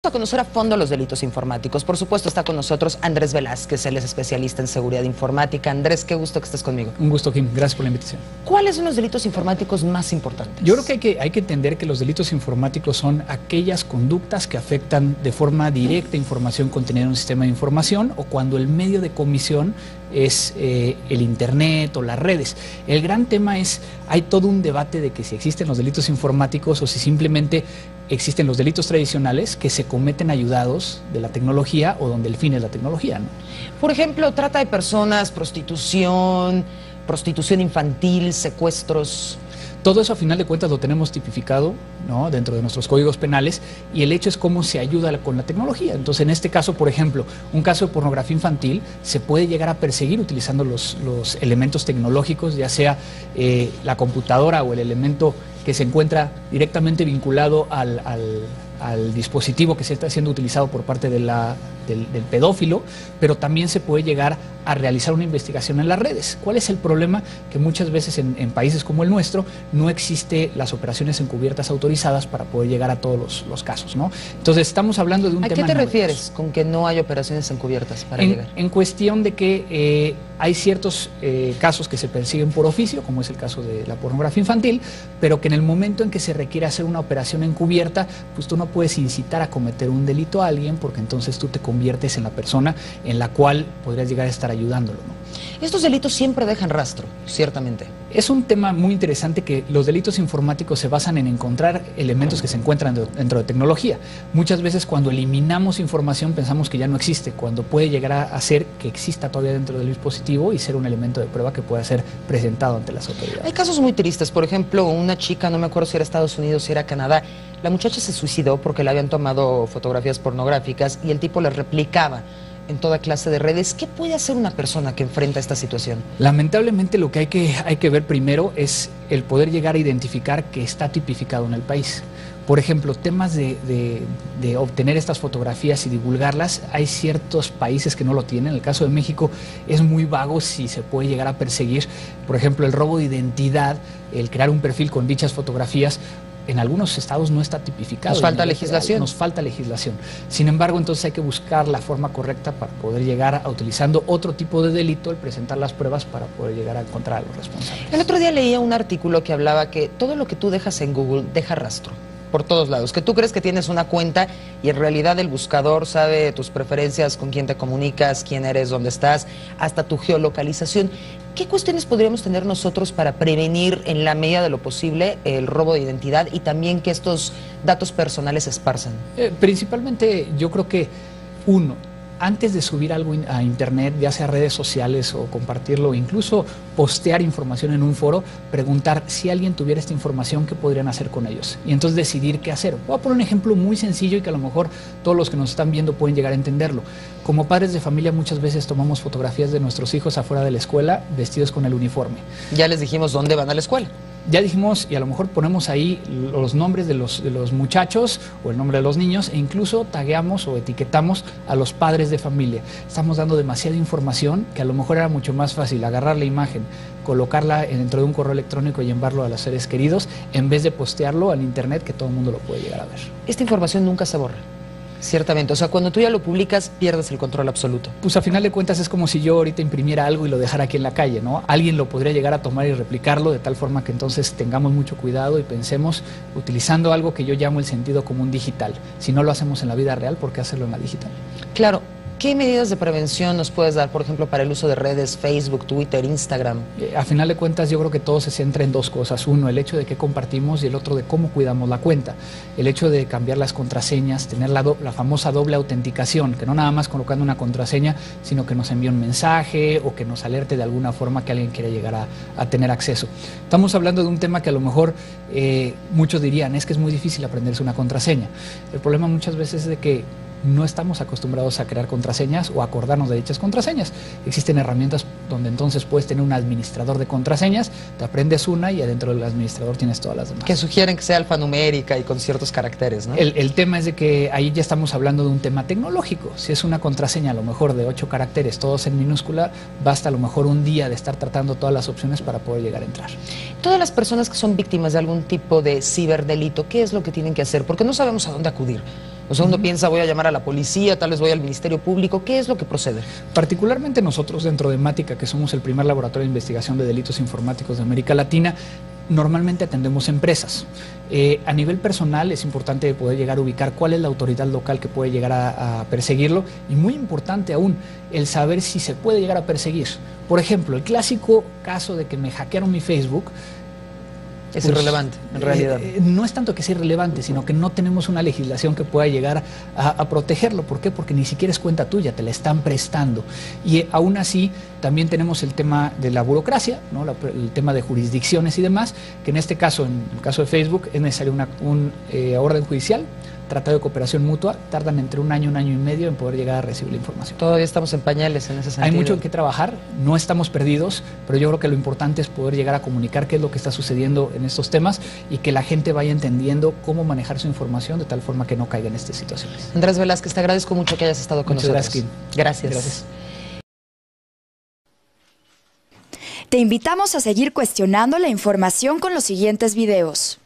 A conocer a fondo los delitos informáticos. Por supuesto está con nosotros Andrés Velázquez, él es especialista en seguridad informática. Andrés, qué gusto que estés conmigo. Un gusto, Kim, gracias por la invitación. ¿Cuáles son los delitos informáticos más importantes? Yo creo que hay que entender que los delitos informáticos son aquellas conductas que afectan de forma directa información contenida en un sistema de información o cuando el medio de comisión es el internet o las redes. El gran tema es, hay todo un debate de que si existen los delitos informáticos o si simplemente existen los delitos tradicionales que se cometen ayudados de la tecnología o donde el fin es la tecnología, ¿no? Por ejemplo, trata de personas, prostitución infantil, secuestros. Todo eso a final de cuentas lo tenemos tipificado, ¿no?, dentro de nuestros códigos penales, y el hecho es cómo se ayuda con la tecnología. Entonces, en este caso, por ejemplo, un caso de pornografía infantil se puede llegar a perseguir utilizando los elementos tecnológicos, ya sea la computadora o el elemento que se encuentra directamente vinculado al dispositivo que se está siendo utilizado por parte del pedófilo, pero también se puede llegar a realizar una investigación en las redes. ¿Cuál es el problema? Que muchas veces en países como el nuestro no existe las operaciones encubiertas autorizadas para poder llegar a todos los casos, ¿no? Entonces estamos hablando de un tema. ¿A qué te refieres con que no hay operaciones encubiertas para llegar? En cuestión de que hay ciertos casos que se persiguen por oficio, como es el caso de la pornografía infantil, pero que en el momento en que se requiere hacer una operación encubierta, pues tú no puedes incitar a cometer un delito a alguien, porque entonces tú te conviertes en la persona en la cual podrías llegar a estar ayudándolo, ¿no? Estos delitos siempre dejan rastro, ciertamente. Es un tema muy interesante que los delitos informáticos se basan en encontrar elementos que se encuentran dentro de tecnología. Muchas veces cuando eliminamos información pensamos que ya no existe, cuando puede llegar a ser que exista todavía dentro del dispositivo y ser un elemento de prueba que pueda ser presentado ante las autoridades. Hay casos muy tristes, por ejemplo, una chica, no me acuerdo si era Estados Unidos, si era Canadá, la muchacha se suicidó porque le habían tomado fotografías pornográficas y el tipo le replicaba en toda clase de redes. ¿Qué puede hacer una persona que enfrenta esta situación? Lamentablemente lo que hay que ver primero es el poder llegar a identificar que está tipificado en el país. Por ejemplo, temas de obtener estas fotografías y divulgarlas, hay ciertos países que no lo tienen. En el caso de México es muy vago si se puede llegar a perseguir. Por ejemplo, el robo de identidad, el crear un perfil con dichas fotografías, en algunos estados no está tipificado. Nos falta legislación. Nos falta legislación. Sin embargo, entonces hay que buscar la forma correcta para poder llegar a, utilizando otro tipo de delito, el presentar las pruebas para poder llegar a encontrar a los responsables. El otro día leía un artículo que hablaba que todo lo que tú dejas en Google deja rastro por todos lados, que tú crees que tienes una cuenta y en realidad el buscador sabe tus preferencias, con quién te comunicas, quién eres, dónde estás, hasta tu geolocalización. ¿Qué cuestiones podríamos tener nosotros para prevenir en la medida de lo posible el robo de identidad y también que estos datos personales se esparzan? Principalmente yo creo que antes de subir algo a internet, ya sea redes sociales o compartirlo, o incluso postear información en un foro, preguntar si alguien tuviera esta información, qué podrían hacer con ellos. Y entonces decidir qué hacer. Voy a poner un ejemplo muy sencillo y que a lo mejor todos los que nos están viendo pueden llegar a entenderlo. Como padres de familia muchas veces tomamos fotografías de nuestros hijos afuera de la escuela vestidos con el uniforme. Ya les dijimos dónde van a la escuela. Ya dijimos, y a lo mejor ponemos ahí los nombres de los muchachos o el nombre de los niños e incluso tagueamos o etiquetamos a los padres de familia. Estamos dando demasiada información que a lo mejor era mucho más fácil agarrar la imagen, colocarla dentro de un correo electrónico y enviarlo a los seres queridos en vez de postearlo al internet que todo el mundo lo puede llegar a ver. Esta información nunca se borra. Ciertamente, o sea, cuando tú ya lo publicas, pierdes el control absoluto. Pues a final de cuentas es como si yo ahorita imprimiera algo y lo dejara aquí en la calle, ¿no? Alguien lo podría llegar a tomar y replicarlo de tal forma que entonces tengamos mucho cuidado y pensemos utilizando algo que yo llamo el sentido común digital. Si no lo hacemos en la vida real, ¿por qué hacerlo en la digital? Claro. ¿Qué medidas de prevención nos puedes dar, por ejemplo, para el uso de redes, Facebook, Twitter, Instagram? A final de cuentas yo creo que todo se centra en dos cosas. Uno, el hecho de qué compartimos y el otro de cómo cuidamos la cuenta. El hecho de cambiar las contraseñas, tener la famosa doble autenticación, que no nada más colocando una contraseña, sino que nos envíe un mensaje o que nos alerte de alguna forma que alguien quiera llegar a tener acceso. Estamos hablando de un tema que a lo mejor muchos dirían, es que es muy difícil aprenderse una contraseña. El problema muchas veces es de que no estamos acostumbrados a crear contraseñas o acordarnos de dichas contraseñas. Existen herramientas donde entonces puedes tener un administrador de contraseñas, te aprendes una y adentro del administrador tienes todas las demás. Que sugieren que sea alfanumérica y con ciertos caracteres, ¿no? El tema es de que ahí ya estamos hablando de un tema tecnológico. Si es una contraseña a lo mejor de 8 caracteres, todos en minúscula, basta a lo mejor un día de estar tratando todas las opciones para poder llegar a entrar. Todas las personas que son víctimas de algún tipo de ciberdelito, ¿qué es lo que tienen que hacer? Porque no sabemos a dónde acudir. O sea, uno piensa, voy a llamar a la policía, tal vez voy al Ministerio Público. ¿Qué es lo que procede? Particularmente nosotros dentro de Mática, que somos el primer laboratorio de investigación de delitos informáticos de América Latina, normalmente atendemos empresas. A nivel personal es importante poder llegar a ubicar cuál es la autoridad local que puede llegar a perseguirlo, y muy importante aún, el saber si se puede llegar a perseguir. Por ejemplo, el clásico caso de que me hackearon mi Facebook, es irrelevante, en realidad. No es tanto que sea irrelevante, sino que no tenemos una legislación que pueda llegar a protegerlo. ¿Por qué? Porque ni siquiera es cuenta tuya, te la están prestando. Y aún así, también tenemos el tema de la burocracia, ¿no? El tema de jurisdicciones y demás, que en este caso, en el caso de Facebook, es necesaria una orden judicial, tratado de cooperación mutua, tardan entre un año y medio en poder llegar a recibir la información. Todavía estamos en pañales en ese sentido. Hay mucho en qué trabajar, no estamos perdidos, pero yo creo que lo importante es poder llegar a comunicar qué es lo que está sucediendo en estos temas y que la gente vaya entendiendo cómo manejar su información de tal forma que no caiga en estas situaciones. Andrés Velázquez, te agradezco mucho que hayas estado con nosotros. Gracias. Te invitamos a seguir cuestionando la información con los siguientes videos.